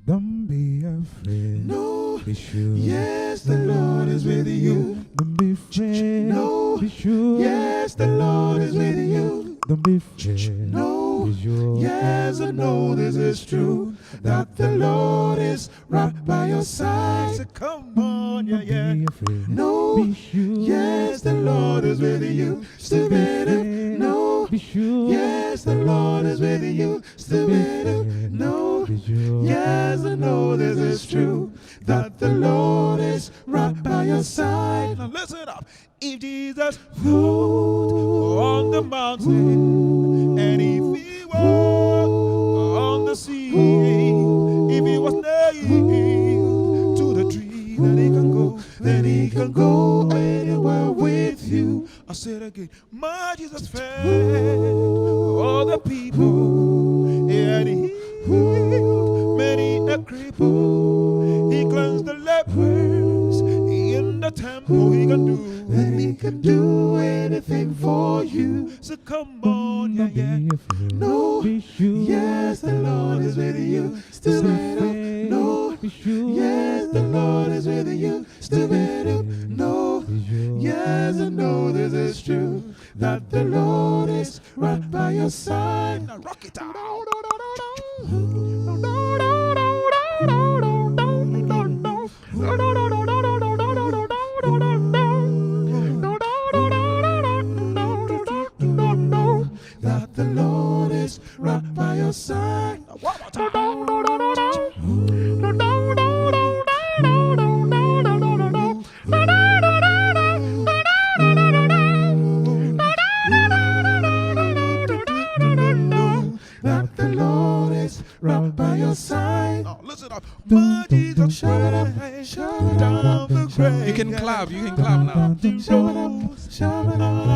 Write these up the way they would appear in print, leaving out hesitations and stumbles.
Don't be afraid. No. Be sure. Yes, the Lord is with you. Don't be afraid. No. Be sure. Yes, the Lord is with you. Don't be afraid. No. Be sure. Yes, I know this is true, that the Lord is right by your side. So come on, yeah, yeah. Don't be afraid. No. Be sure. Yes, the Lord is with you. Still better. No. Be sure. Yes, the Lord is with you. Still better. No. Be sure. Yes, I know this is true, that the Lord is right by your side. Now listen up. If Jesus rode on the mountain, and if he walked on the sea, if he was nailed to the tree, then he can go anywhere with you. I said again, my Jesus fed all the people, and he healed many a cripple. He cleansed the lepers in the temple. He can do anything for you. So come on, yeah, yeah. No, yes, the Lord is with you. Still better. No, yes, the Lord is with you. Still better. No, yes, I know this is true, that the Lord is right by your side. Now rock it out. That the Lord is right by your side. One more time. That the Lord is right by your side. Oh, listen up. My Jesus, shut up down the grave. You can clap now.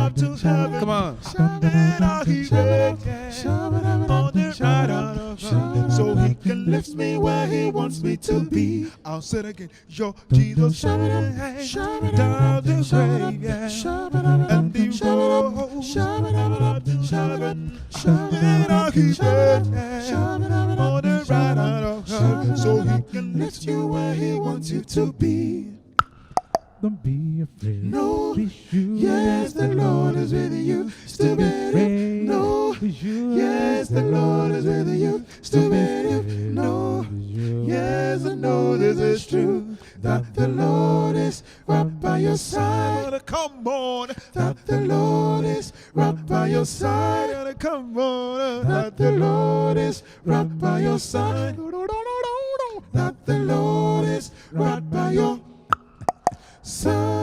Up to heaven. Come on. So he can lift me where he wants me to be. I'll say it again. Your Jesus shut down the grave, yeah. And he rose up to heaven. And I'll keep it on the right hand of her. So he can lift you where he wants you to be. Don't be afraid. No. Be sure. Yes, the Lord is with you. Still better. No. Be sure. Yes, the Lord is with you. Still better. No. Yes, I know this is true, that the Lord is right by your side. Come on. That the Lord is right by your side. Come on. That the Lord is right by your side. That the Lord is right by your side.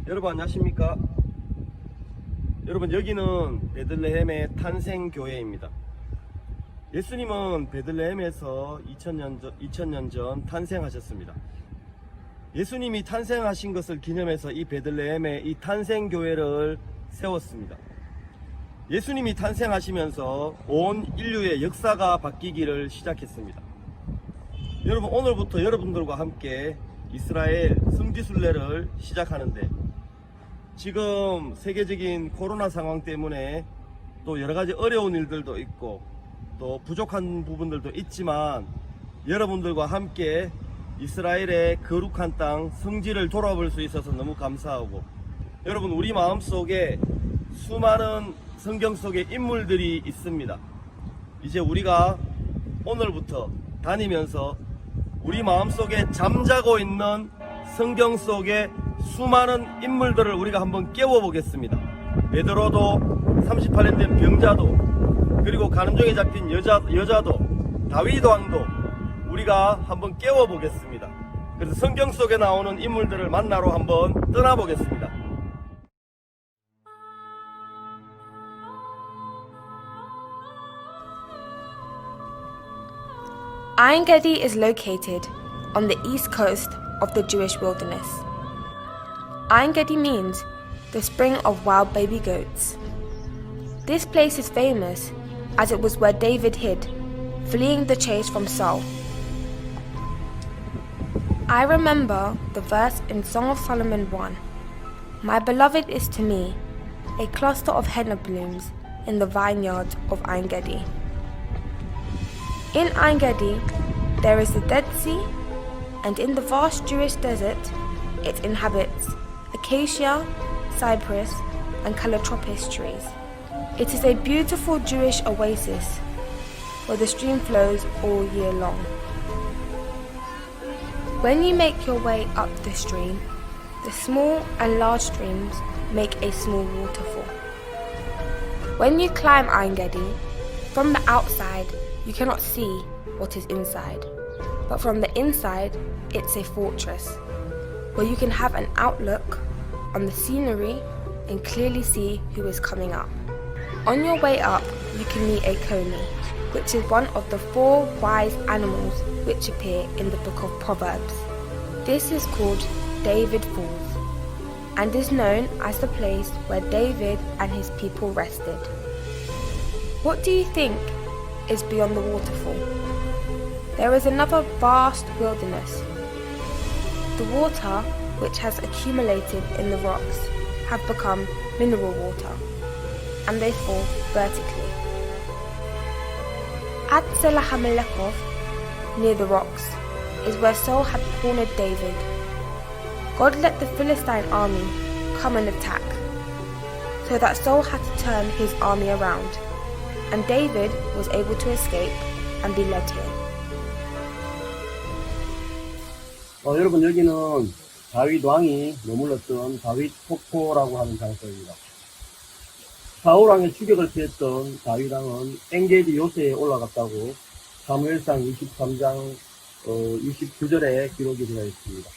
여러분 안녕하십니까? 여러분 여기는 베들레헴의 탄생교회입니다. 예수님은 베들레헴에서 2000년 전 탄생하셨습니다. 예수님이 탄생하신 것을 기념해서 이 베들레헴에 이 탄생교회를 세웠습니다. 예수님이 탄생하시면서 온 인류의 역사가 바뀌기를 시작했습니다. 여러분 오늘부터 여러분들과 함께 이스라엘 성지순례를 시작하는데 지금 세계적인 코로나 상황 때문에 또 여러가지 어려운 일들도 있고 또 부족한 부분들도 있지만 여러분들과 함께 이스라엘의 거룩한 땅 성지를 돌아볼 수 있어서 너무 감사하고 여러분 우리 마음속에 수많은 성경 속의 인물들이 있습니다. 이제 우리가 오늘부터 다니면서 우리 마음속에 잠자고 있는 성경 속의 수많은 인물들을 우리가 한번 깨워보겠습니다. 베드로도 38년 된 병자도 그리고 간음종에 잡힌 여자도 다윗 왕도 우리가 한번 깨워보겠습니다. 그래서 성경 속에 나오는 인물들을 만나러 한번 떠나보겠습니다. Ein Gedi is located on the east coast of the Jewish wilderness. Ein Gedi means the spring of wild baby goats. This place is famous as it was where David hid, fleeing the chase from Saul. I remember the verse in Song of Solomon 1. My beloved is to me a cluster of henna blooms in the vineyard of Ein Gedi. In Ein Gedi, there is the Dead Sea, and in the vast Jewish desert, it inhabits acacia, cypress, and calotropis trees. It is a beautiful Jewish oasis where the stream flows all year long. When you make your way up the stream, the small and large streams make a small waterfall. When you climb Ein Gedi, from the outside, you cannot see what is inside, but from the inside, it's a fortress where you can have an outlook on the scenery and clearly see who is coming up. On your way up, you can meet a coney, which is one of the 4 wise animals which appear in the book of Proverbs. This is called David Falls and is known as the place where David and his people rested. What do you think is beyond the waterfall? There is another vast wilderness. The water, which has accumulated in the rocks, have become mineral water, and they fall vertically. At Selah HaMelekov, near the rocks, is where Saul had cornered David. God let the Philistine army come and attack, so that Saul had to turn his army around, and David was able to escape and be led here. 여러분 여기는 다윗 왕이 머물렀던 다윗 폭포라고 하는 장소입니다. 사울 왕의 추격을 피했던 다윗 왕은 엔게디 요새에 올라갔다고 사무엘상 23장 69절에 기록이 되어 있습니다.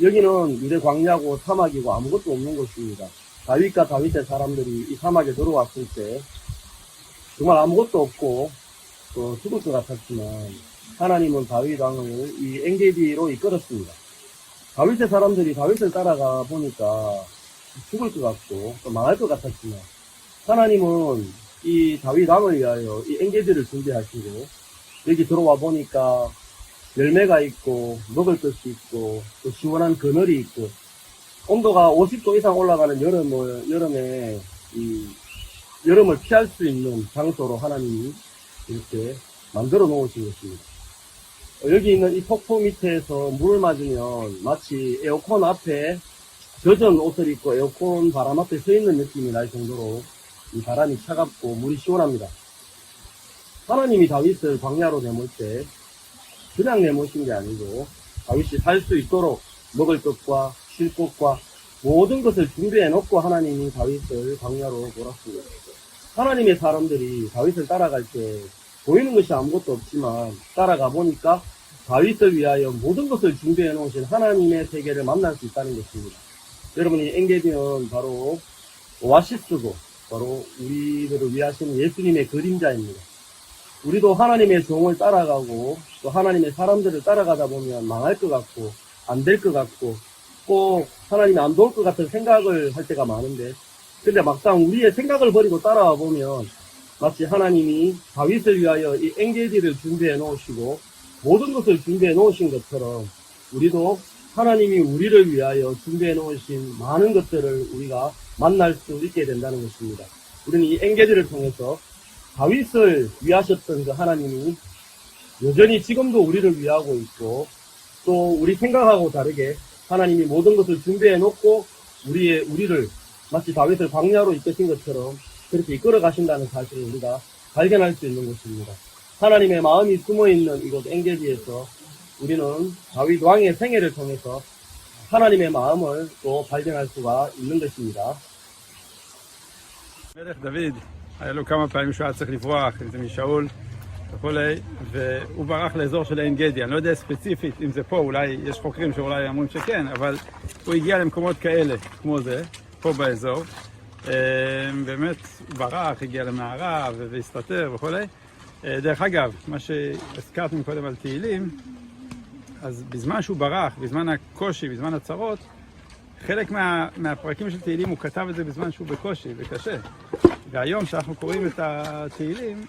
여기는 유대 광야고 사막이고 아무것도 없는 곳입니다. 다윗과 다윗의 사람들이 이 사막에 들어왔을 때 정말 아무것도 없고 또 죽을 것 같았지만 하나님은 다윗 왕을 이 엔게디로 이끌었습니다. 다윗의 사람들이 다윗을 따라가 보니까 죽을 것 같고 또 망할 것 같았지만 하나님은 이 다윗 왕을 위하여 이 엔게디를 준비하시고 여기 들어와 보니까 열매가 있고 먹을 것이 있고 또 시원한 그늘이 있고 온도가 50도 이상 올라가는 여름에 이 여름을 피할 수 있는 장소로 하나님이 이렇게 만들어 놓으신 것입니다. 여기 있는 이 폭포 밑에서 물을 맞으면 마치 에어컨 앞에 젖은 옷을 입고 에어컨 바람 앞에 서 있는 느낌이 날 정도로 이 바람이 차갑고 물이 시원합니다. 하나님이 다윗을 광야로 내몰 때 그냥 내모신 게 아니고 다윗이 살 수 있도록 먹을 것과 쉴 곳과 모든 것을 준비해 놓고 하나님이 다윗을 광야로 몰았습니다. 하나님의 사람들이 다윗을 따라갈 때 보이는 것이 아무것도 없지만 따라가 보니까 다윗을 위하여 모든 것을 준비해 놓으신 하나님의 세계를 만날 수 있다는 것입니다. 여러분, 이 엔게디는 바로 오아시스고 바로 우리들을 위하신 예수님의 그림자입니다. 우리도 하나님의 종을 따라가고 또 하나님의 사람들을 따라가다 보면 망할 것 같고 안 될 것 같고 꼭 하나님이 안 도울 것 같은 생각을 할 때가 많은데, 근데 막상 우리의 생각을 버리고 따라와 보면 마치 하나님이 다윗을 위하여 이 엔게디를 준비해 놓으시고 모든 것을 준비해 놓으신 것처럼 우리도 하나님이 우리를 위하여 준비해 놓으신 많은 것들을 우리가 만날 수 있게 된다는 것입니다. 우리는 이 엔게디를 통해서 다윗을 위하셨던 그 하나님이 여전히 지금도 우리를 위하고 있고, 또 우리 생각하고 다르게 하나님이 모든 것을 준비해 놓고 우리를 마치 다윗을 광야로 이끄신 것처럼 그렇게 이끌어 가신다는 사실을 우리가 발견할 수 있는 것입니다. 하나님의 마음이 숨어 있는 이곳 엔게디에서 우리는 다윗 왕의 생애를 통해서 하나님의 마음을 또 발견할 수가 있는 것입니다. מלך דוד, היה לו כמה פעמים שהוא היה צריך לברוח, אם זה משאול וכולי, והוא ברח לאזור של עין גדי. אני לא יודע ספציפית אם זה פה, אולי יש חוקרים שאולי אומרים שכן, אבל הוא הגיע למקומות כאלה, כמו זה, פה באזור. באמת הוא ברח, הגיע למערה והסתתר וכולי. דרך אגב, מה שהזכרתם קודם על תהילים, אז בזמן שהוא ברח, בזמן הקושי, בזמן הצרות, חלק מהפרקים של תהילים הוא כתב את זה בזמן שהוא בקושי וקשה. והיום שאנחנו קוראים את התהילים,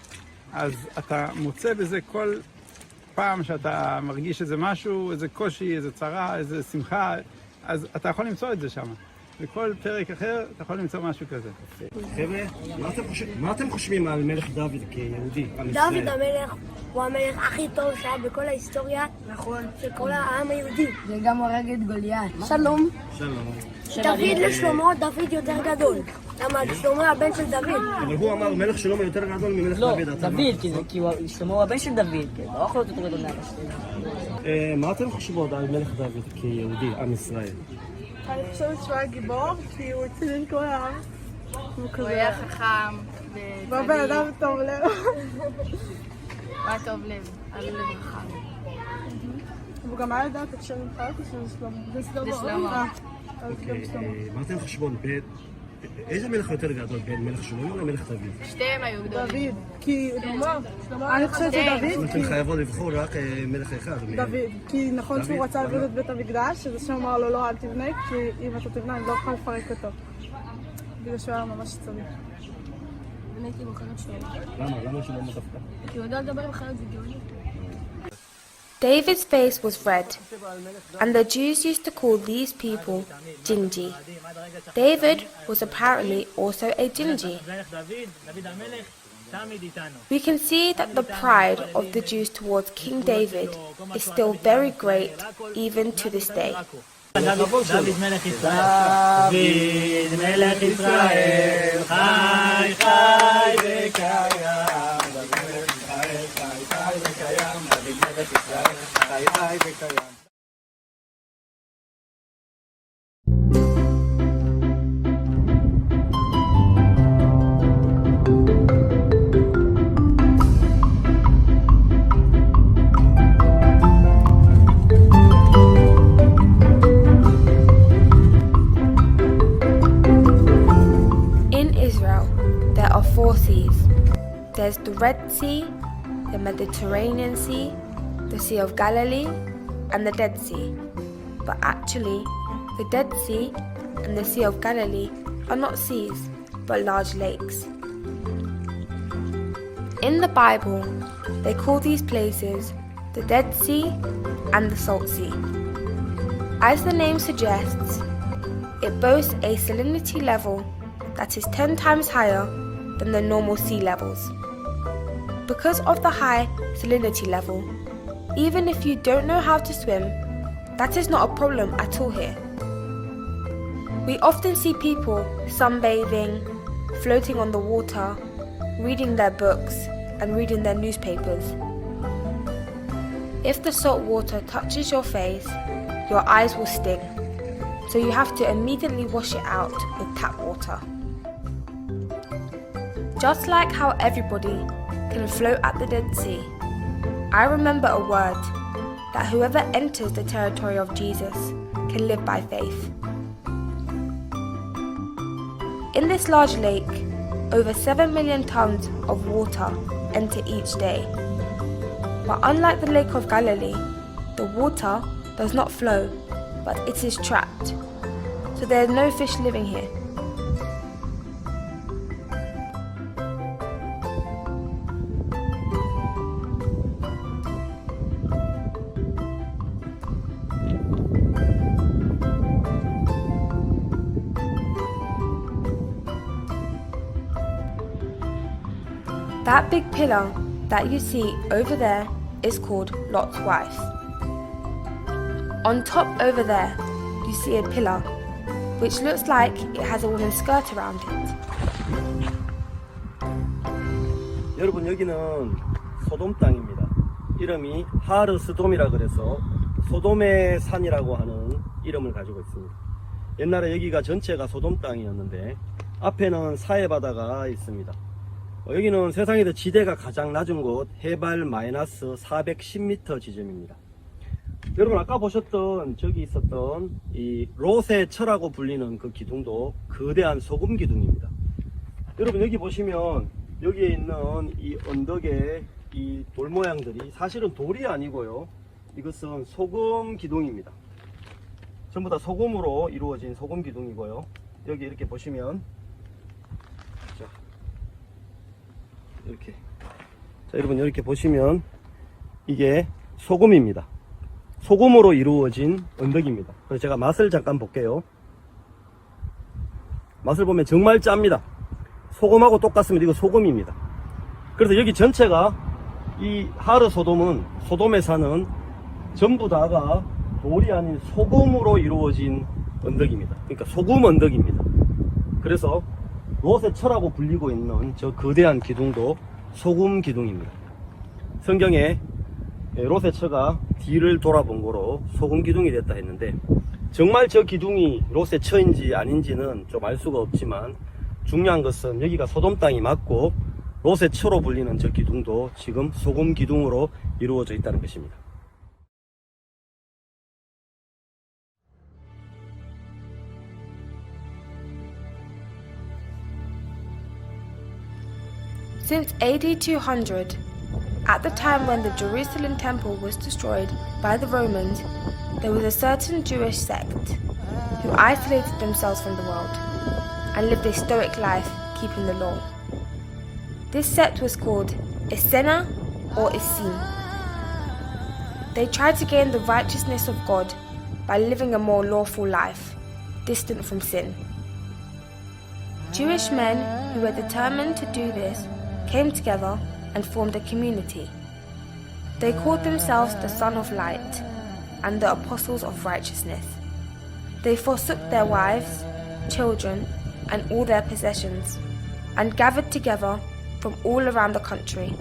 אז אתה מוצא בזה כל פעם שאתה מרגיש איזה משהו, איזה קושי, איזה צרה, איזה שמחה, אז אתה יכול למצוא את זה שם. בכל פרק אחר אתה יכול למצוא משהו כזה. חבר'ה, מה אתם חושבים על מלך דוד כיהודי? דוד המלך הוא המלך הכי טוב שהיה בכל ההיסטוריה, נכון, של כל העם היהודי. וגם הורג את גוליית. שלום. שלום. דוד לשלמה, דוד יותר גדול. למה? שלמה הבן של דוד. אבל הוא אמר מלך שלמה יותר גדול ממלך לא, דוד. דוד, כי שלמה הוא הבן של דוד, לא יכול להיות יותר גדול מאבא שלי. מה אתם חושבות על מלך דוד כיהודי, עם ישראל? אני חושבת שהוא היה גיבור, כי הוא הציל את כל העם. הוא היה חכם. הוא בן אדם טוב לב. הוא היה טוב לב, היה לו לב רחב. והוא גם היה לדעת את שם ממך, זה שלמה. מה אתם חושבות? איזה מלך יותר גדול, בין מלך שלמה או מלך דוד? שתיהם היו גדולים. דוד, כי אני חושבת שדוד... אתם חייבות לבחור רק מלך אחד. דוד, כי נכון שהוא רצה לבנות את בית המקדש, שזה שם אמר לו לא, אל תבנה, כי אם אתה תבנה אני לא אוכל לפרק אותו. בגלל שהוא היה ממש צריך. אני הייתי בוחרת שלמה. למה שלמה דווקא? כי הוא יודע לדבר עם חיות וגאונים. David's face was red, and the Jews used to call these people Gingy. David was apparently also a Gingy. We can see that the pride of the Jews towards King David is still very great even to this day. דוד מלך ישראל, דוד מלך ישראל, חי חי וקיים, דוד מלך ישראל, חי חי וקיים, דוד מלך ישראל, חי חי וקיים. There's the Red Sea, the Mediterranean Sea, the Sea of Galilee, and the Dead Sea. But actually, the Dead Sea and the Sea of Galilee are not seas, but large lakes. In the Bible, they call these places the Dead Sea and the Salt Sea. As the name suggests, it boasts a salinity level that is 10 times higher than the normal sea levels. Because of the high salinity level, even if you don't know how to swim, that is not a problem at all here. We often see people sunbathing, floating on the water, reading their books, and reading their newspapers. If the salt water touches your face, your eyes will sting, so you have to immediately wash it out with tap water. Just like how everybody can float at the Dead Sea, I remember a word that whoever enters the territory of Jesus can live by faith. In this large lake, over 7 million tons of water enter each day. But unlike the Lake of Galilee, the water does not flow, but it is trapped. So there are no fish living here. That big pillar that you see over there is called Lot's wife. On top over there, you see a pillar, which looks like it has a woolen skirt around it. 여러분, 여기는 소돔 땅입니다. 이름이 하르 스돔이라 그래서 소돔의 산이라고 하는 이름을 가지고 있습니다. 옛날에 여기가 전체가 소돔 땅이었는데 앞에는 사해 바다가 있습니다. 여기는 세상에서 지대가 가장 낮은 곳, 해발 마이너스 410m 지점입니다. 여러분, 아까 보셨던 저기 있었던 이 로세처라고 불리는 그 기둥도 거대한 소금 기둥입니다. 여러분, 여기 보시면 여기에 있는 이 언덕의 이 돌 모양들이 사실은 돌이 아니고요, 이것은 소금 기둥입니다. 전부 다 소금으로 이루어진 소금 기둥이고요. 여기 이렇게 보시면 이렇게, 자, 여러분, 이렇게 보시면 이게 소금입니다. 소금으로 이루어진 언덕입니다. 그래서 제가 맛을 잠깐 볼게요. 맛을 보면 정말 짭니다. 소금하고 똑같습니다. 이거 소금입니다. 그래서 여기 전체가 이 하르 소돔은, 소돔의 산은 전부 다가 돌이 아닌 소금으로 이루어진 언덕입니다. 그러니까 소금 언덕입니다. 그래서 로세처라고 불리고 있는 저 거대한 기둥도 소금 기둥입니다. 성경에 로세처가 뒤를 돌아본 거로 소금 기둥이 됐다 했는데, 정말 저 기둥이 로세처인지 아닌지는 좀 알 수가 없지만 중요한 것은 여기가 소돔 땅이 맞고 로세처로 불리는 저 기둥도 지금 소금 기둥으로 이루어져 있다는 것입니다. Since AD 200, at the time when the Jerusalem temple was destroyed by the Romans, there was a certain Jewish sect who isolated themselves from the world and lived a stoic life keeping the law. This sect was called Essena or Essene. They tried to gain the righteousness of God by living a more lawful life, distant from sin. Jewish men who were determined to do this came together and formed a community. They called themselves the Son of Light and the Apostles of Righteousness. They forsook their wives, children, and all their possessions, and gathered together from all around the country.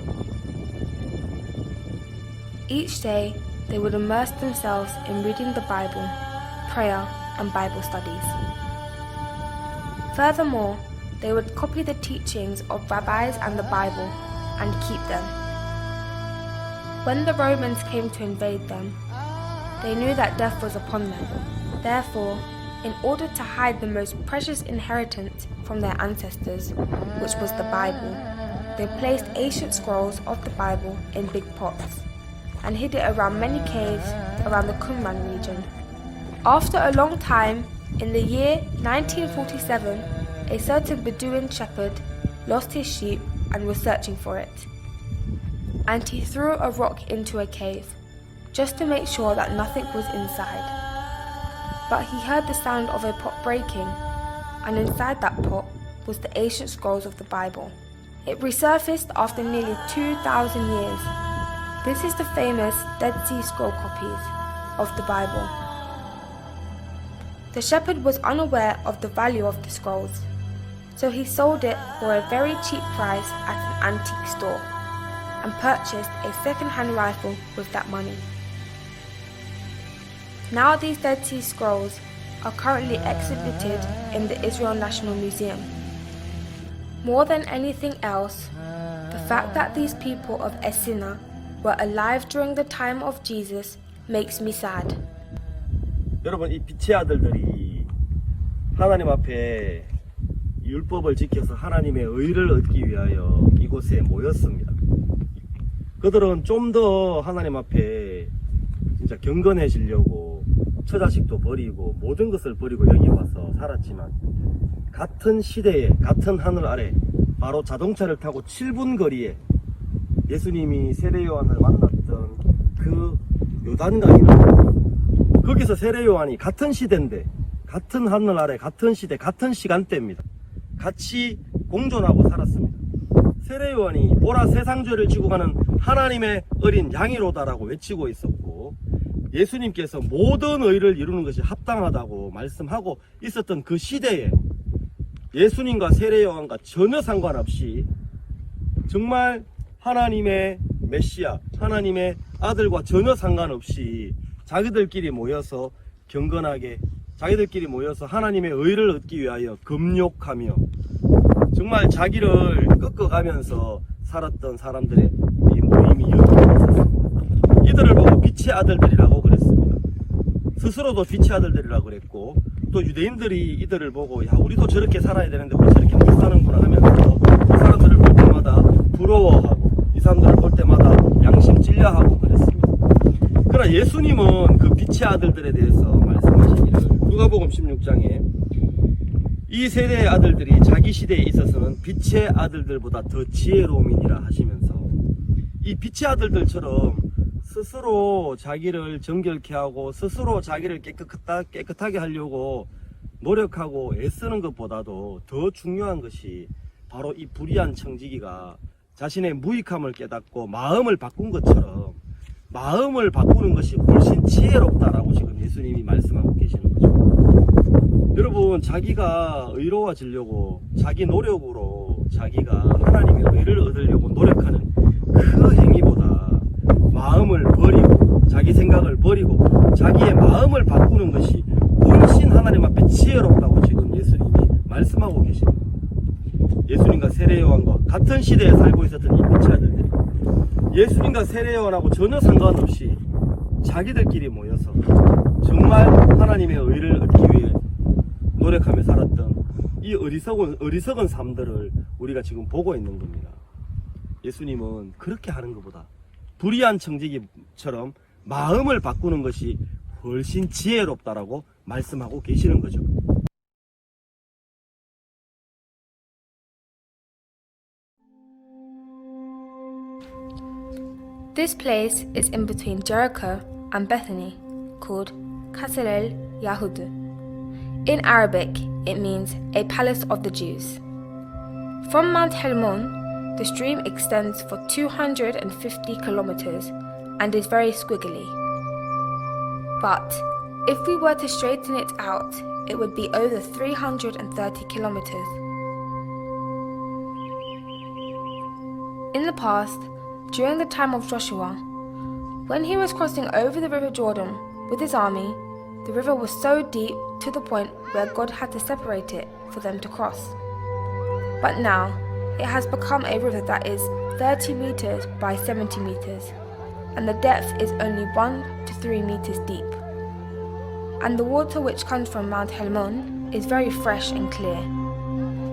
Each day, they would immerse themselves in reading the Bible, prayer, and Bible studies. Furthermore, they would copy the teachings of rabbis and the Bible and keep them. When the Romans came to invade them, they knew that death was upon them. Therefore, in order to hide the most precious inheritance from their ancestors, which was the Bible, they placed ancient scrolls of the Bible in big pots and hid it around many caves around the Qumran region. After a long time, in the year 1947, a certain Bedouin shepherd lost his sheep and was searching for it. And he threw a rock into a cave, just to make sure that nothing was inside. But he heard the sound of a pot breaking, and inside that pot was the ancient scrolls of the Bible. It resurfaced after nearly 2,000 years. This is the famous Dead Sea Scroll copies of the Bible. The shepherd was unaware of the value of the scrolls, so he sold it for a very cheap price at an antique store and purchased a second-hand rifle with that money. Now these Dead Sea Scrolls are currently exhibited in the Israel National Museum. More than anything else, the fact that these people of Essena were alive during the time of Jesus makes me sad. 여러분, 이 빛의 아들들이 하나님 앞에 율법을 지켜서 하나님의 의를 얻기 위하여 이곳에 모였습니다. 그들은 좀 더 하나님 앞에 진짜 경건해지려고 처자식도 버리고 모든 것을 버리고 여기 와서 살았지만, 같은 시대에 같은 하늘 아래 바로 자동차를 타고 7분 거리에 예수님이 세례요한을 만났던 그 요단강이나, 거기서 세례요한이 같은 시대인데 같은 하늘 아래 같은 시대 같은 시간대입니다. 같이 공존하고 살았습니다. 세례요한이 보라 세상 죄를 지고 가는 하나님의 어린 양이로다라고 외치고 있었고, 예수님께서 모든 의를 이루는 것이 합당하다고 말씀하고 있었던 그 시대에 예수님과 세례요한과 전혀 상관없이 정말 하나님의 메시아, 하나님의 아들과 전혀 상관없이 자기들끼리 모여서 경건하게, 자기들끼리 모여서 하나님의 의를 얻기 위하여 금욕하며 정말 자기를 꺾어가면서 살았던 사람들의 이 모임이 여기 있었습니다. 이들을 보고 빛의 아들들이라고 그랬습니다. 스스로도 빛의 아들들이라고 그랬고, 또 유대인들이 이들을 보고 야, 우리도 저렇게 살아야 되는데 우리 저렇게 못 사는구나 하면서 이 사람들을 볼 때마다 부러워하고 이 사람들을 볼 때마다 양심 찔려하고 그랬습니다. 그러나 예수님은 그 빛의 아들들에 대해서 말씀하시기를 누가복음 16장에 이 세대의 아들들이 자기 시대에 있어서는 빛의 아들들보다 더 지혜로움이니라 하시면서, 이 빛의 아들들처럼 스스로 자기를 정결케 하고 스스로 자기를 깨끗하게 하려고 노력하고 애쓰는 것보다도 더 중요한 것이 바로 이 불의한 청지기가 자신의 무익함을 깨닫고 마음을 바꾼 것처럼 마음을 바꾸는 것이 훨씬 지혜롭다라고 지금 예수님이 말씀하고 계시는 거죠. 여러분, 자기가 의로워지려고 자기 노력으로 자기가 하나님의 의를 얻으려고 노력하는 그 행위보다 마음을 버리고 자기 생각을 버리고 자기의 마음을 바꾸는 것이 훨씬 하나님 앞에 지혜롭다고 지금 예수님이 말씀하고 계십니다. 예수님과 세례요한과 같은 시대에 살고 있었던 이 빛의 아들들이 예수님과 세례요한하고 전혀 상관없이 자기들끼리 모여서 정말 하나님의 의를 얻기 위해 노력하며 살았던 이 어리석은 삶들을 우리가 지금 보고 있는 겁니다. 예수님은 그렇게 하는 것보다 불의한 청지기처럼 마음을 바꾸는 것이 훨씬 지혜롭다라고 말씀하고 계시는 거죠. This place is in between Jericho and Bethany, called Qasr el-Yahud. In Arabic, it means a palace of the Jews. From Mount Hermon, the stream extends for 250 kilometers and is very squiggly. But if we were to straighten it out, it would be over 330 kilometers. In the past, during the time of Joshua, when he was crossing over the river Jordan with his army, the river was so deep to the point where God had to separate it for them to cross. But now, it has become a river that is 30 meters by 70 meters, and the depth is only 1 to 3 meters deep. And the water which comes from Mount Hermon is very fresh and clear.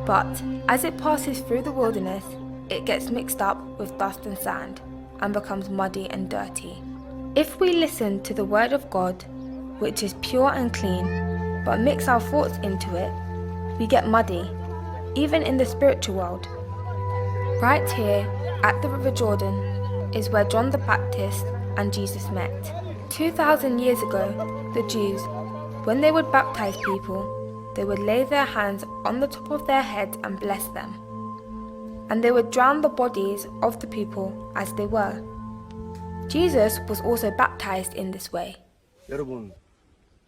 But as it passes through the wilderness, it gets mixed up with dust and sand and becomes muddy and dirty. If we listen to the word of God, which is pure and clean, but mix our thoughts into it, we get muddy, even in the spiritual world. Right here at the River Jordan is where John the Baptist and Jesus met. 2,000 years ago, the Jews, when they would baptize people, they would lay their hands on the top of their heads and bless them. And they would drown the bodies of the people as they were. Jesus was also baptized in this way. 여러분,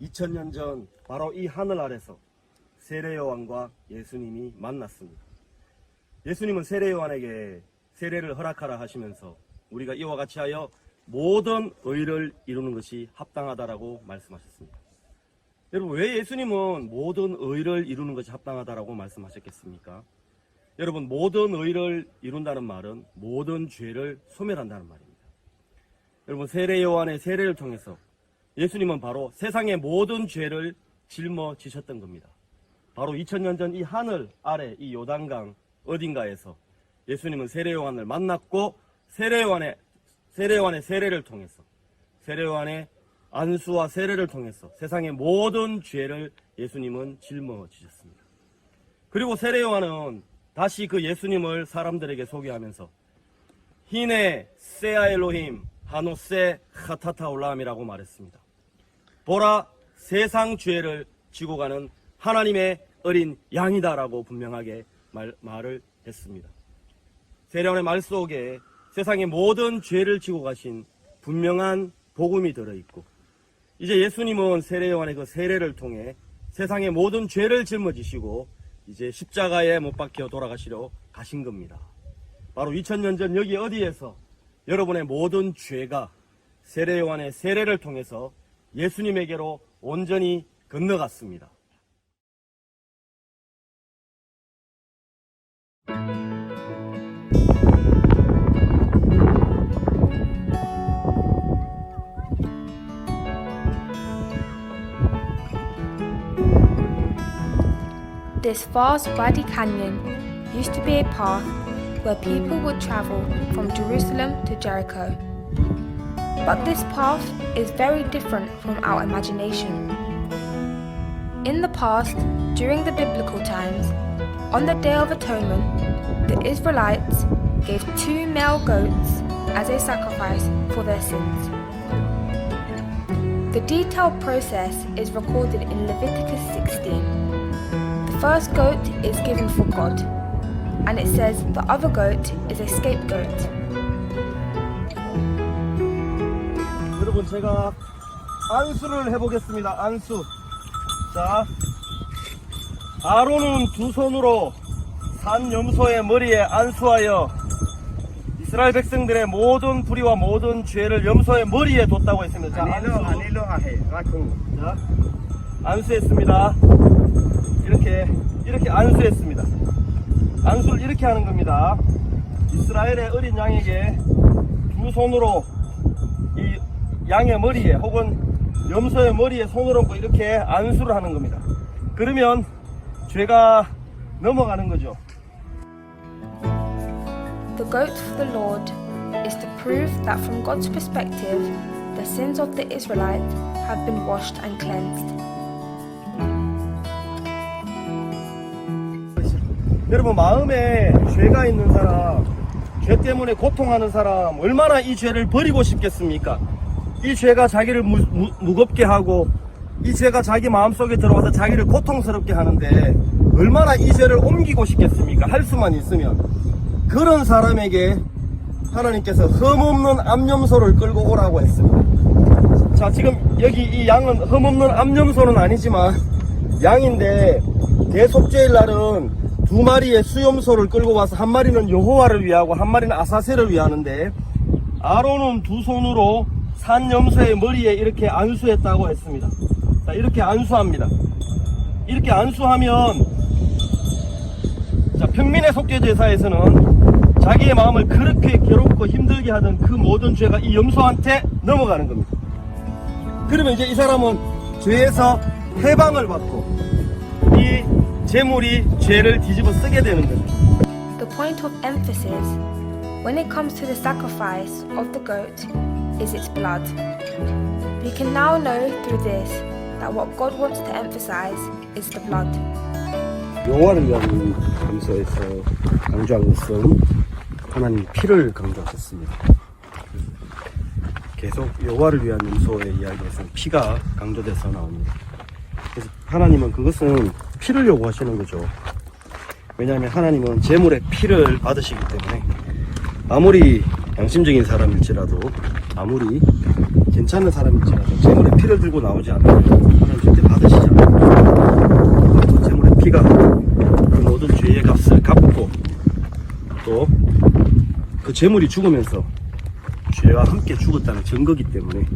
2000년 전 바로 이 하늘 아래서 세례요한과 예수님이 만났습니다. 예수님은 세례요한에게 세례를 허락하라 하시면서 우리가 이와 같이 하여 모든 의를 이루는 것이 합당하다라고 말씀하셨습니다. 여러분, 왜 예수님은 모든 의를 이루는 것이 합당하다라고 말씀하셨겠습니까? 여러분, 모든 의를 이룬다는 말은 모든 죄를 소멸한다는 말입니다. 여러분, 세례요한의 세례를 통해서 예수님은 바로 세상의 모든 죄를 짊어지셨던 겁니다. 바로 2000년 전 이 하늘 아래 이 요단강 어딘가에서 예수님은 세례요한을 만났고 세례요한의 세례를 통해서 세례요한의 안수와 세례를 통해서 세상의 모든 죄를 예수님은 짊어지셨습니다. 그리고 세례요한은 다시 그 예수님을 사람들에게 소개하면서 히네 세아 엘로힘 하노세 카타타 올라함이라고 말했습니다. 보라, 세상 죄를 지고 가는 하나님의 어린 양이다라고 분명하게 말을 했습니다. 세례요한의 말 속에 세상의 모든 죄를 지고 가신 분명한 복음이 들어있고, 이제 예수님은 세례요한의 그 세례를 통해 세상의 모든 죄를 짊어지시고 이제 십자가에 못 박혀 돌아가시러 가신 겁니다. 바로 2000년 전 여기 어디에서 여러분의 모든 죄가 세례요한의 세례를 통해서 예수님에게로 온전히 건너갔습니다. This vast Wadi Canyon used to be a path where people would travel from Jerusalem to Jericho. But this path is very different from our imagination. In the past, during the biblical times, on the Day of Atonement, the Israelites gave 2 male goats as a sacrifice for their sins. The detailed process is recorded in Leviticus 16. The first goat is given for God, and it says the other goat is a scapegoat. 여러분, 제가 안수를 해보겠습니다. 안수. 자, 아론은 두 손으로 산 염소의 머리에 안수하여 이스라엘 백성들의 모든 불의와 모든 죄를 염소의 머리에 뒀다고 했습니다. 자, 자, 안수했습니다. 이렇게 안수했습니다. 안수를 이렇게 하는 겁니다. 이스라엘의 어린 양에게 두 손으로 이 양의 머리에 혹은 염소의 머리에 손을 얹고 이렇게 안수를 하는 겁니다. 그러면 죄가 넘어가는 거죠. The goat for the Lord is to prove that from God's perspective, the sins of the Israelites have been washed and cleansed. 여러분, 마음에 죄가 있는 사람, 죄 때문에 고통하는 사람, 얼마나 이 죄를 버리고 싶겠습니까? 이 죄가 자기를 무겁게 하고 이 죄가 자기 마음속에 들어와서 자기를 고통스럽게 하는데 얼마나 이 죄를 옮기고 싶겠습니까? 할 수만 있으면. 그런 사람에게 하나님께서 흠없는 암염소를 끌고 오라고 했습니다. 자, 지금 여기 이 양은 흠없는 암염소는 아니지만 양인데, 대속죄일 날은 2마리의 수염소를 끌고 와서 한 마리는 여호와를 위하고 한 마리는 아사셀을 위하는데, 아론은 두 손으로 산 염소의 머리에 이렇게 안수했다고 했습니다. 자, 이렇게 안수합니다. 이렇게 안수하면, 자, 평민의 속죄 제사에서는 자기의 마음을 그렇게 괴롭고 힘들게 하던 그 모든 죄가 이 염소한테 넘어가는 겁니다. 그러면 이제 이 사람은 죄에서 해방을 받고 이 제물이 죄를 뒤집어 쓰게 되는 겁니다. The point of emphasis when it comes to the sacrifice of the goat is its blood. We can now know through this that what God wants to emphasize is the blood. 여호와를 위한 염소에서 강조한 것은 하나님이 피를 강조하셨습니다. 계속 여호와를 위한 염소의 이야기에서는 피가 강조돼서 나옵니다. 그래서 하나님은 그것은 피를 요구하시는 거죠. 왜냐하면 하나님은 제물의 피를 받으시기 때문에 아무리 양심적인 사람일지라도 아무리 괜찮은 사람일지라도 제물의 피를 들고 나오지 않으면 하나님 절대 받으시지 않아요. 제물의 피가 그 모든 죄의 값을 갚고 또 그 제물이 죽으면서 죄와 함께 죽었다는 증거기 때문에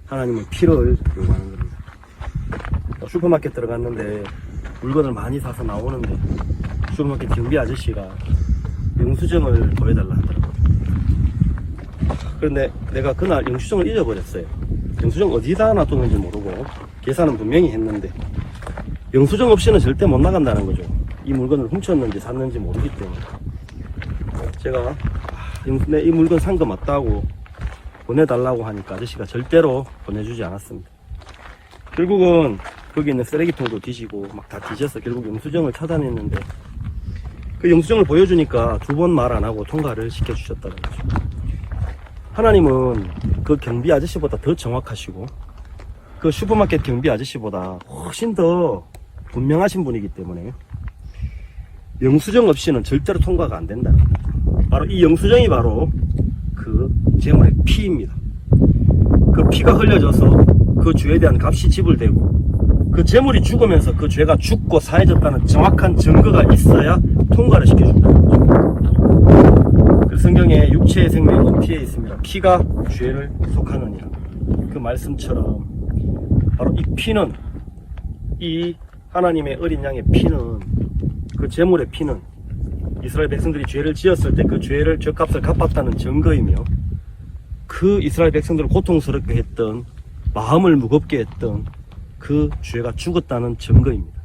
하나님은 피를 요구하는 겁니다. 슈퍼마켓 들어갔는데 물건을 많이 사서 나오는데 슈퍼마켓 경비 아저씨가 영수증을 보여달라 하더라고요. 그런데 내가 그날 영수증을 잊어버렸어요. 영수증 어디다 놔뒀는지 모르고 계산은 분명히 했는데 영수증 없이는 절대 못 나간다는 거죠. 이 물건을 훔쳤는지 샀는지 모르기 때문에. 제가 이 물건 산 거 맞다고 보내달라고 하니까 아저씨가 절대로 보내주지 않았습니다. 결국은 거기 있는 쓰레기통도 뒤지고 막 다 뒤져서 결국 영수증을 찾아냈는데, 그 영수증을 보여주니까 2번 말 안 하고 통과를 시켜주셨다는 거죠. 하나님은 그 경비 아저씨보다 더 정확하시고 그 슈퍼마켓 경비 아저씨보다 훨씬 더 분명하신 분이기 때문에 영수증 없이는 절대로 통과가 안 된다는 거죠. 바로 이 영수증이 바로 그 재물의 피입니다. 그 피가 흘려져서 그 죄에 대한 값이 지불되고 그 재물이 죽으면서 그 죄가 죽고 사해졌다는 정확한 증거가 있어야 통과를 시켜준다는 거죠. 그 성경에 육체의 생명은 피에 있습니다. 피가 죄를 속하느니라. 그 말씀처럼 바로 이 피는, 이 하나님의 어린 양의 피는, 그 제물의 피는 이스라엘 백성들이 죄를 지었을 때 그 죄값을 갚았다는 증거이며, 그 이스라엘 백성들을 고통스럽게 했던, 마음을 무겁게 했던 그 죄가 죽었다는 증거입니다.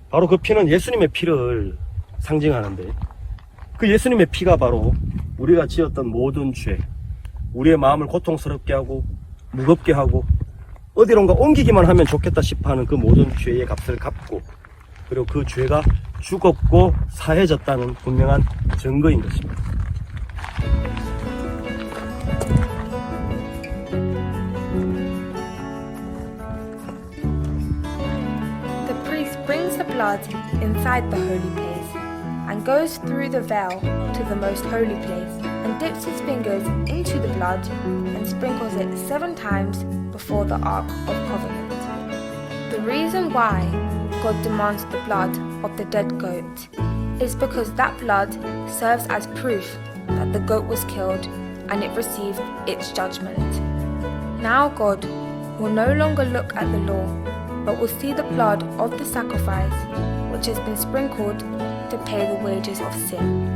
바로 그 피는 예수님의 피를 상징하는데, 그 예수님의 피가 바로 우리가 지었던 모든 죄, 우리의 마음을 고통스럽게 하고 무겁게 하고 어디론가 옮기기만 하면 좋겠다 싶어하는 그 모든 죄의 값을 갚고, 그리고 그 죄가 죽었고 사해졌다는 분명한 증거인 것입니다. The priest brings the blood inside the holy place and goes through the veil to the most holy place and dips his fingers into the blood and sprinkles it 7 times before the Ark of Covenant. The reason why God demands the blood of the dead goat is because that blood serves as proof that the goat was killed and it received its judgment. Now God will no longer look at the law, but will see the blood of the sacrifice which has been sprinkled to pay the wages of sin.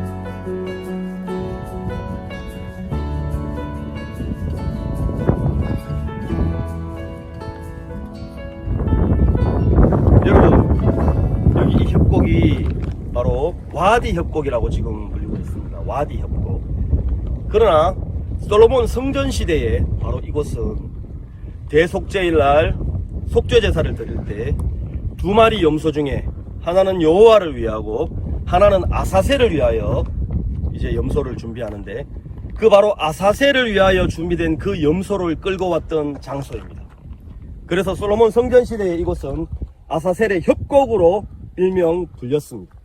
바로 와디 협곡이라고 지금 불리고 있습니다. 와디 협곡. 그러나 솔로몬 성전 시대에 바로 이곳은 대속죄일 날 속죄 제사를 드릴 때 2마리 염소 중에 하나는 여호와를 위하고 하나는 아사셀을 위하여 이제 염소를 준비하는데, 그 바로 아사셀을 위하여 준비된 그 염소를 끌고 왔던 장소입니다. 그래서 솔로몬 성전 시대에 이곳은 아사셀의 협곡으로 일명 불렸습니다.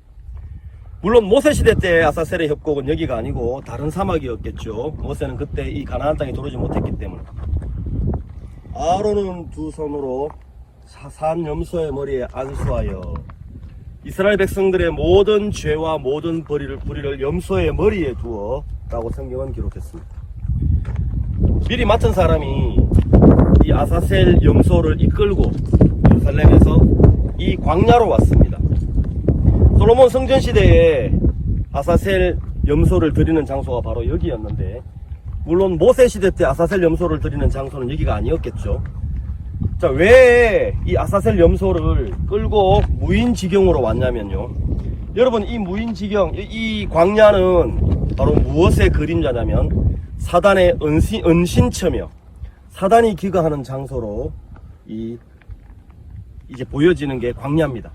물론 모세 시대 때 아사셀의 협곡은 여기가 아니고 다른 사막이었겠죠. 모세는 그때 이 가나안 땅에 들어오지 못했기 때문에. 아론은 2 손으로 산 염소의 머리에 안수하여 이스라엘 백성들의 모든 죄와 모든 불의를 염소의 머리에 두어 라고 성경은 기록했습니다. 미리 맡은 사람이 이 아사셀 염소를 이끌고 예루살렘에서 이 광야로 왔습니다. 솔로몬 성전 시대에 아사셀 염소를 드리는 장소가 바로 여기였는데, 물론 모세 시대 때 아사셀 염소를 드리는 장소는 여기가 아니었겠죠. 자, 왜 이 아사셀 염소를 끌고 무인지경으로 왔냐면요. 여러분, 이 무인지경, 이 광야는 바로 무엇의 그림자냐면 사단의 은신처며 사단이 기거하는 장소로 이제 보여지는 게 광야입니다.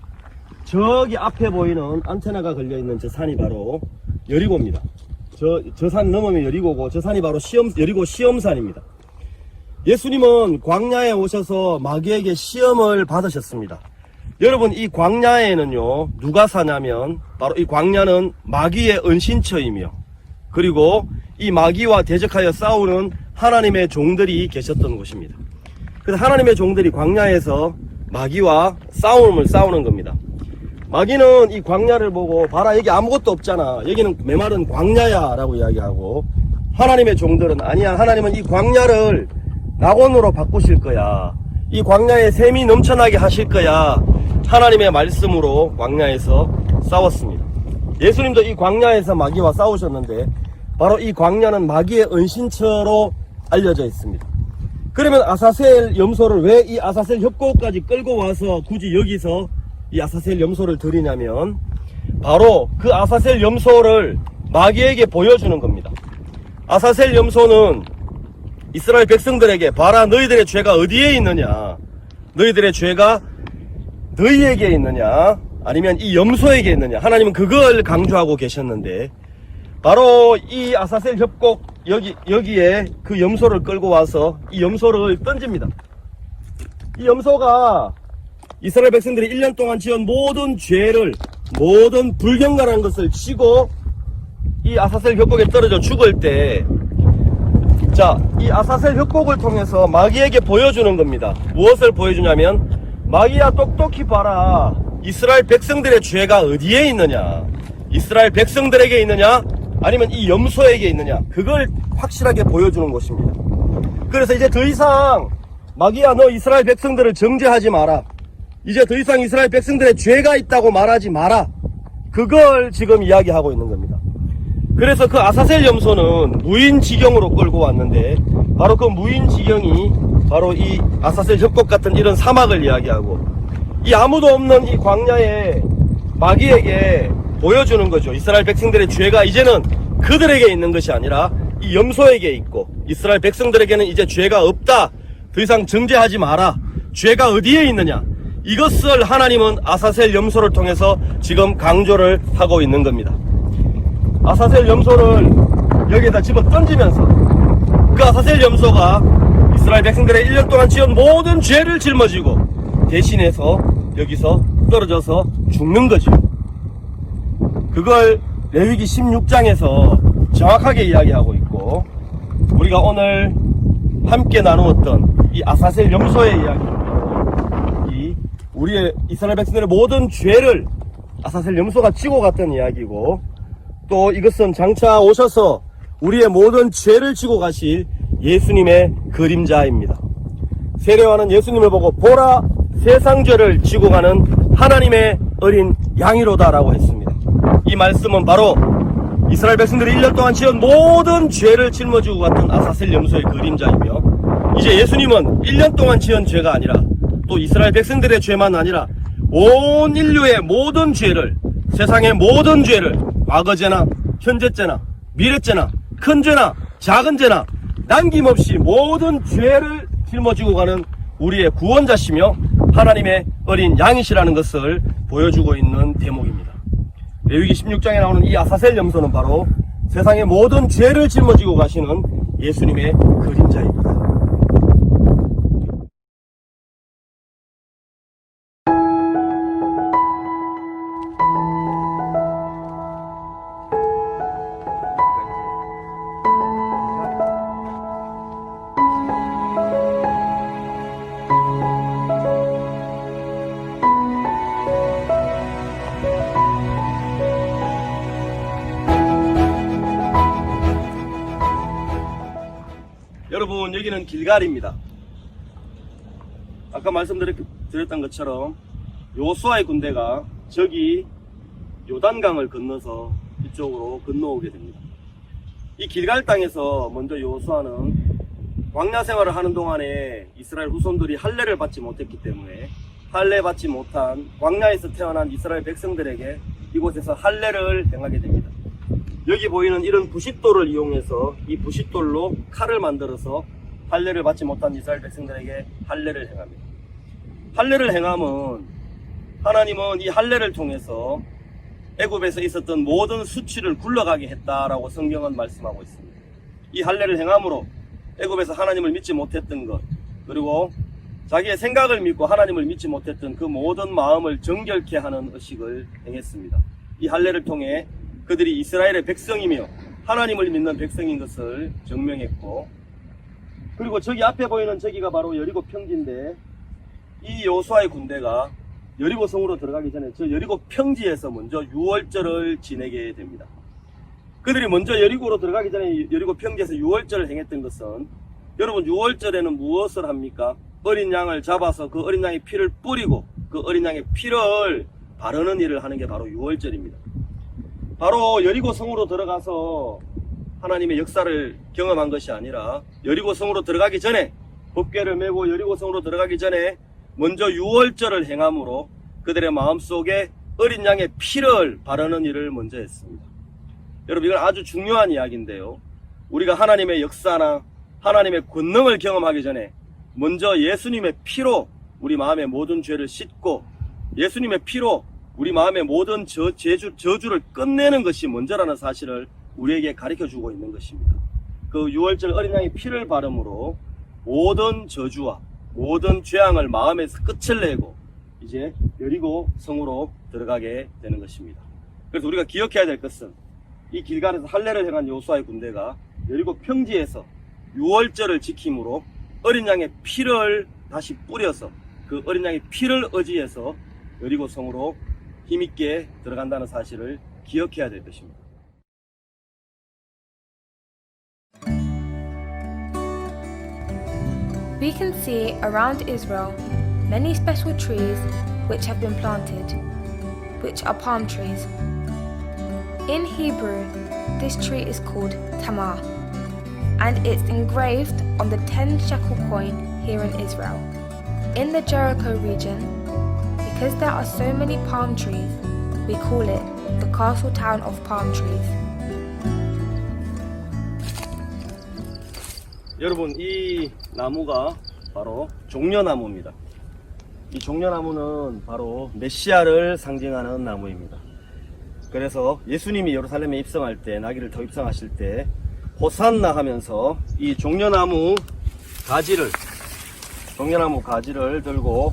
저기 앞에 보이는 안테나가 걸려있는 저 산이 바로 여리고입니다. 저 산 넘으면 여리고고, 저 산이 바로 여리고 시험산입니다. 예수님은 광야에 오셔서 마귀에게 시험을 받으셨습니다. 여러분, 이 광야에는요, 누가 사냐면 바로 이 광야는 마귀의 은신처이며, 그리고 이 마귀와 대적하여 싸우는 하나님의 종들이 계셨던 곳입니다. 그래서 하나님의 종들이 광야에서 마귀와 싸움을 싸우는 겁니다. 마귀는 이 광야를 보고, 봐라, 여기 아무것도 없잖아, 여기는 메마른 광야야 라고 이야기하고, 하나님의 종들은 아니야, 하나님은 이 광야를 낙원으로 바꾸실 거야, 이 광야에 샘이 넘쳐나게 하실 거야, 하나님의 말씀으로 광야에서 싸웠습니다. 예수님도 이 광야에서 마귀와 싸우셨는데, 바로 이 광야는 마귀의 은신처로 알려져 있습니다. 그러면 아사셀 염소를 왜 이 아사셀 협곡까지 끌고 와서 굳이 여기서 이 아사셀 염소를 드리냐면 바로 그 아사셀 염소를 마귀에게 보여주는 겁니다. 아사셀 염소는 이스라엘 백성들에게 봐라, 너희들의 죄가 어디에 있느냐, 너희들의 죄가 너희에게 있느냐 아니면 이 염소에게 있느냐, 하나님은 그걸 강조하고 계셨는데 바로 이 아사셀 협곡 여기에 그 염소를 끌고 와서 이 염소를 던집니다. 이 염소가 이스라엘 백성들이 1년 동안 지은 모든 죄를, 모든 불경건한 것을 치고 이 아사셀 협곡에 떨어져 죽을 때, 자, 이 아사셀 협곡을 통해서 마귀에게 보여주는 겁니다. 무엇을 보여주냐면, 마귀야 똑똑히 봐라, 이스라엘 백성들의 죄가 어디에 있느냐, 이스라엘 백성들에게 있느냐 아니면 이 염소에게 있느냐, 그걸 확실하게 보여주는 것입니다. 그래서 이제 더 이상 마귀야 너 이스라엘 백성들을 정죄하지 마라, 이제 더 이상 이스라엘 백성들의 죄가 있다고 말하지 마라, 그걸 지금 이야기하고 있는 겁니다. 그래서 그 아사셀 염소는 무인지경으로 끌고 왔는데 바로 그 무인지경이 바로 이 아사셀 협곡 같은 이런 사막을 이야기하고 이 아무도 없는 이 광야에 마귀에게 보여주는 거죠. 이스라엘 백성들의 죄가 이제는 그들에게 있는 것이 아니라 이 염소에게 있고 이스라엘 백성들에게는 이제 죄가 없다, 더 이상 정죄하지 마라, 죄가 어디에 있느냐, 이것을 하나님은 아사셀 염소를 통해서 지금 강조를 하고 있는 겁니다. 아사셀 염소를 여기에다 집어 던지면서 그 아사셀 염소가 이스라엘 백성들의 1년 동안 지은 모든 죄를 짊어지고 대신해서 여기서 떨어져서 죽는 거죠. 그걸 레위기 16장에서 정확하게 이야기하고 있고, 우리가 오늘 함께 나누었던 이 아사셀 염소의 이야기는 이 우리의 이스라엘 백성들의 모든 죄를 아사셀 염소가 지고 갔던 이야기고, 또 이것은 장차 오셔서 우리의 모든 죄를 지고 가실 예수님의 그림자입니다. 세례요한은 예수님을 보고 보라, 세상 죄를 지고 가는 하나님의 어린 양이로다 라고 했습니다. 이 말씀은 바로 이스라엘 백성들이 1년 동안 지은 모든 죄를 짊어지고 갔던 아사셀 염소의 그림자이며, 이제 예수님은 1년 동안 지은 죄가 아니라 또 이스라엘 백성들의 죄만 아니라 온 인류의 모든 죄를, 세상의 모든 죄를, 과거죄나 현재죄나 미래죄나 큰 죄나 작은 죄나 남김없이 모든 죄를 짊어지고 가는 우리의 구원자시며 하나님의 어린 양이시라는 것을 보여주고 있는 대목입니다. 레위기 16장에 나오는 이 아사셀 염소는 바로 세상의 모든 죄를 짊어지고 가시는 예수님의 그림자입니다. 여러분, 여기는 길갈입니다. 아까 말씀드렸던 것처럼 요수아의 군대가 저기 요단강을 건너서 이쪽으로 건너오게 됩니다. 이 길갈 땅에서 먼저 요수아는 광야 생활을 하는 동안에 이스라엘 후손들이 할례를 받지 못했기 때문에 할례 받지 못한 광야에서 태어난 이스라엘 백성들에게 이곳에서 할례를 행하게 됩니다. 여기 보이는 이런 부싯돌을 이용해서 이 부싯돌로 칼을 만들어서 할례를 받지 못한 이스라엘 백성들에게 할례를 행합니다. 할례를 행함은 하나님은 이 할례를 통해서 애굽에서 있었던 모든 수치를 굴러가게 했다라고 성경은 말씀하고 있습니다. 이 할례를 행함으로 애굽에서 하나님을 믿지 못했던 것, 그리고 자기의 생각을 믿고 하나님을 믿지 못했던 그 모든 마음을 정결케 하는 의식을 행했습니다. 이 할례를 통해 그들이 이스라엘의 백성이며 하나님을 믿는 백성인 것을 증명했고, 그리고 저기 앞에 보이는 저기가 바로 여리고 평지인데, 이 요수아의 군대가 여리고 성으로 들어가기 전에 저 여리고 평지에서 먼저 유월절을 지내게 됩니다. 그들이 먼저 여리고로 들어가기 전에 여리고 평지에서 유월절을 행했던 것은, 여러분, 유월절에는 무엇을 합니까? 어린 양을 잡아서 그 어린 양의 피를 뿌리고 그 어린 양의 피를 바르는 일을 하는 게 바로 유월절입니다. 바로 여리고 성으로 들어가서 하나님의 역사를 경험한 것이 아니라 여리고 성으로 들어가기 전에 법궤를 메고 여리고성으로 들어가기 전에 먼저 유월절을 행함으로 그들의 마음속에 어린 양의 피를 바르는 일을 먼저 했습니다. 여러분, 이건 아주 중요한 이야기인데요. 우리가 하나님의 역사나 하나님의 권능을 경험하기 전에 먼저 예수님의 피로 우리 마음의 모든 죄를 씻고 예수님의 피로 우리 마음의 모든 저주를 끝내는 것이 먼저라는 사실을 우리에게 가르쳐주고 있는 것입니다. 그 유월절 어린 양의 피를 바름으로 모든 저주와 모든 죄악을 마음에서 끝을 내고 이제 여리고 성으로 들어가게 되는 것입니다. 그래서 우리가 기억해야 될 것은 이 길갈에서 할례를 행한 여호수아의 군대가 여리고 평지에서 유월절을 지킴으로 어린 양의 피를 다시 뿌려서 그 어린 양의 피를 의지해서 여리고 성으로 힘있게 들어간다는 사실을 기억해야 될 것입니다. We can see around Israel many special trees which have been planted, which are palm trees. In Hebrew, this tree is called Tamar, and it's engraved on the 10 shekel coin here in Israel. In the Jericho region, because there are so many palm trees, we call it the castle town of palm trees. 여러분, 이 나무가 바로 종려나무입니다. 이 종려나무는 바로 메시아를 상징하는 나무입니다. 그래서 예수님이 예루살렘에 입성할 때, 나귀를 타고 입성하실 때 호산나 하면서 이 종려나무 가지를 들고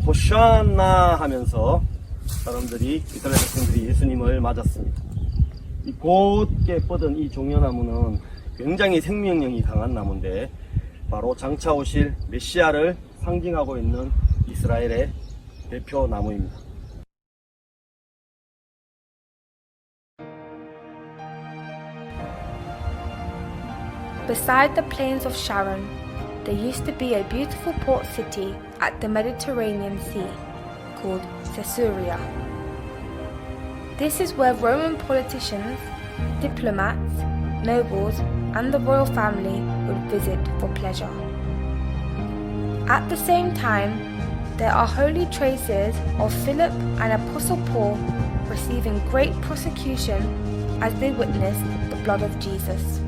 호산나 하면서 사람들이, 이스라엘 백성들이 예수님을 맞았습니다. 이 곧게 뻗은 이 종려나무는 굉장히 생명력이 강한 나무인데 바로 장차 오실 메시아를 상징하고 있는 이스라엘의 대표 나무입니다. Beside the plains of Sharon, there used to be a beautiful port city at the Mediterranean Sea called Caesarea. This is where Roman politicians, diplomats, nobles, and the royal family would visit for pleasure. At the same time, there are holy traces of Philip and Apostle Paul receiving great persecution as they witnessed the blood of Jesus.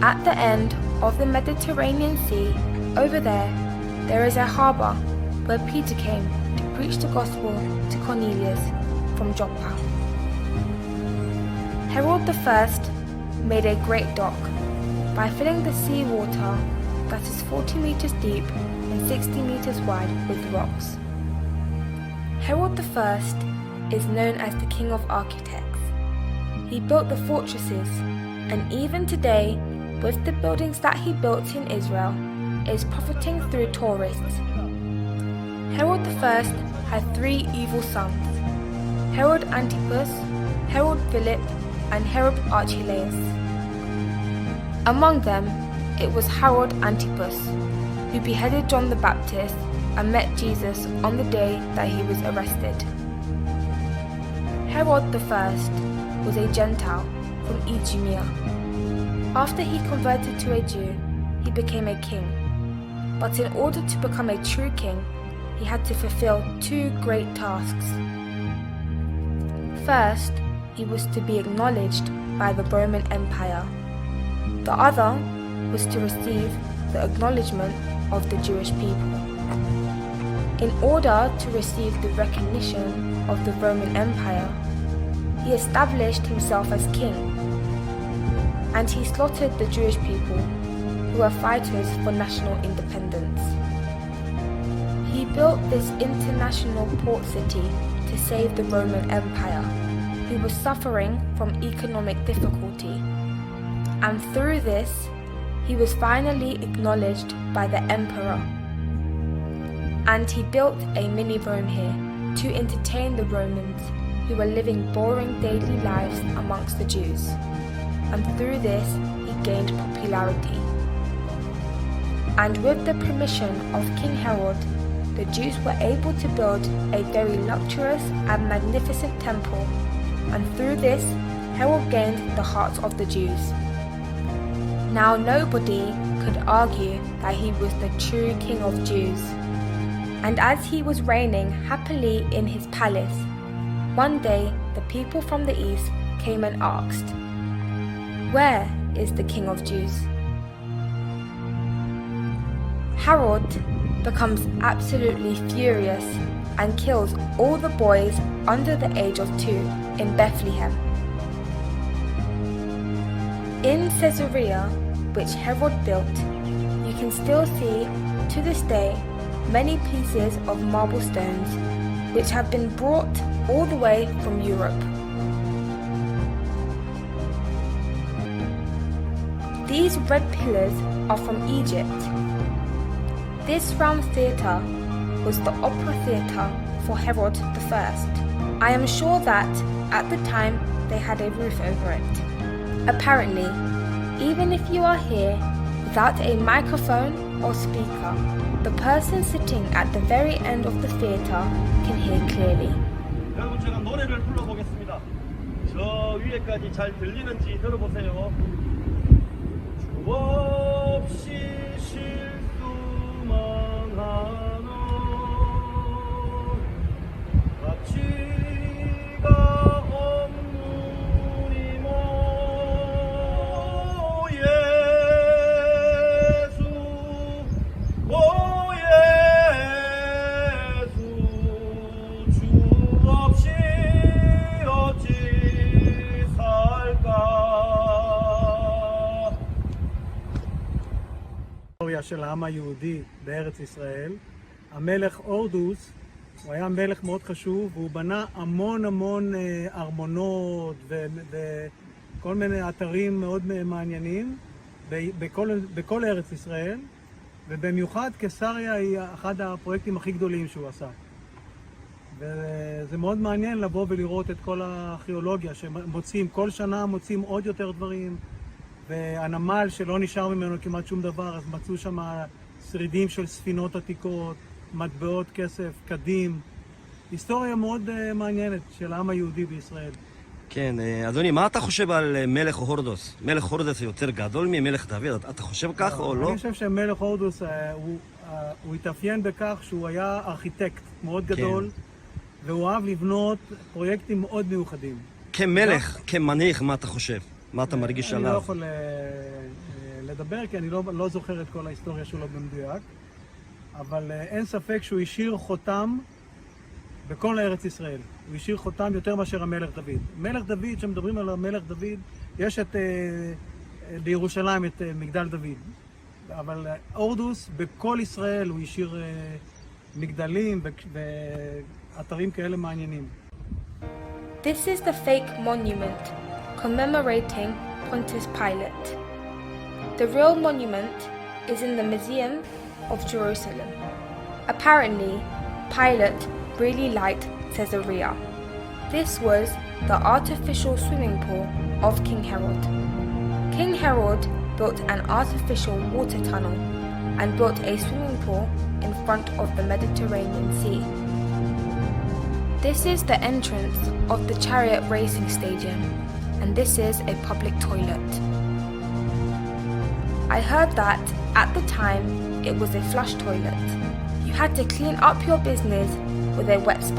At the end of the Mediterranean Sea, over there is a harbour where Peter came to preach the gospel to Cornelius from Joppa. Herod I made a great dock by filling the sea water that is 40 meters deep and 60 meters wide with rocks. Herod I is known as the king of architects. He built the fortresses, and even today, with the buildings that he built in Israel, is profiting through tourists. Herod I had 3 evil sons: Herod Antipas, Herod Philip, and Herod Archelaus. Among them, it was Herod Antipas, who beheaded John the Baptist and met Jesus on the day that he was arrested. Herod I was a Gentile from Idumea. After he converted to a Jew, he became a king. But in order to become a true king, he had to fulfill 2 great tasks. First, he was to be acknowledged by the Roman Empire. The other was to receive the acknowledgement of the Jewish people. In order to receive the recognition of the Roman Empire, he established himself as king, and he slaughtered the Jewish people who were fighters for national independence. He built this international port city to save the Roman Empire, who was suffering from economic difficulty. And through this, he was finally acknowledged by the emperor. And he built a mini Rome here to entertain the Romans who were living boring daily lives amongst the Jews. And through this, he gained popularity. And with the permission of King Herod, the Jews were able to build a very luxurious and magnificent temple, and through this, Herod gained the hearts of the Jews. Now nobody could argue that he was the true King of Jews. And as he was reigning happily in his palace, one day the people from the east came and asked, "Where is the King of Jews?" Herod becomes absolutely furious and kills all the boys under the age of 2 in Bethlehem. In Caesarea, which Herod built, you can still see to this day many pieces of marble stones which have been brought all the way from Europe. These red pillars are from Egypt. This round theatre was the opera theatre for Herod I. I am sure that at the time they had a roof over it. Apparently, even if you are here without a microphone or speaker, the person sitting at the very end of the theatre can hear clearly. 여러분 제가 노래를 불러보겠습니다. 저 위에까지 잘 들리는지 들어보세요. 주 없이 실수만 하는 가치가 없는 이모 예수 오 예수 주 없이 어찌 살까. ההיסטוריה של העם היהודי בארץ ישראל. המלך הורדוס, הוא היה מלך מאוד חשוב, והוא בנה המון ארמונות וכל מיני אתרים מאוד מעניינים בכל ארץ ישראל, ובמיוחד קיסריה היא אחד הפרויקטים הכי גדולים שהוא עשה. וזה מאוד מעניין לבוא ולראות את כל הארכיאולוגיה שמוצאים, כל שנה מוצאים עוד יותר דברים, והנמל שלא נשאר ממנו כמעט שום דבר, אז מצאו שם שרידים של ספינות עתיקות, מטבעות כסף, קדים. היסטוריה מאוד מעניינת של העם היהודי בישראל. כן, אדוני, מה אתה חושב על מלך הורדוס? מלך הורדוס יותר גדול ממלך דוד, אתה חושב כך או לא? אני חושב שמלך הורדוס הוא התאפיין בכך שהוא היה ארכיטקט מאוד גדול, והוא אהב לבנות פרויקטים מאוד מיוחדים. כמלך, כמנהיג, מה אתה חושב? מה אתה מרגיש עליו? אני לא יכול לדבר כי אני לא זוכר את כל ההיסטוריה שלו במדויק, אבל אין ספק שהוא השאיר חותם בכל ארץ ישראל. הוא השאיר חותם יותר מאשר המלך דוד. מלך דוד, כשמדברים על המלך דוד, יש בירושלים את מגדל דוד. אבל הורדוס, בכל ישראל הוא השאיר מגדלים ואתרים כאלה מעניינים. This is the fake monument commemorating Pontius Pilate. The real monument is in the Museum of Jerusalem. Apparently, Pilate really liked Caesarea. This was the artificial swimming pool of King Herod. King Herod built an artificial water tunnel and built a swimming pool in front of the Mediterranean Sea. This is the entrance of the chariot racing stadium, and this is a public toilet. I heard that at the time it was a flush toilet. You had to clean up your business with a wet sponge.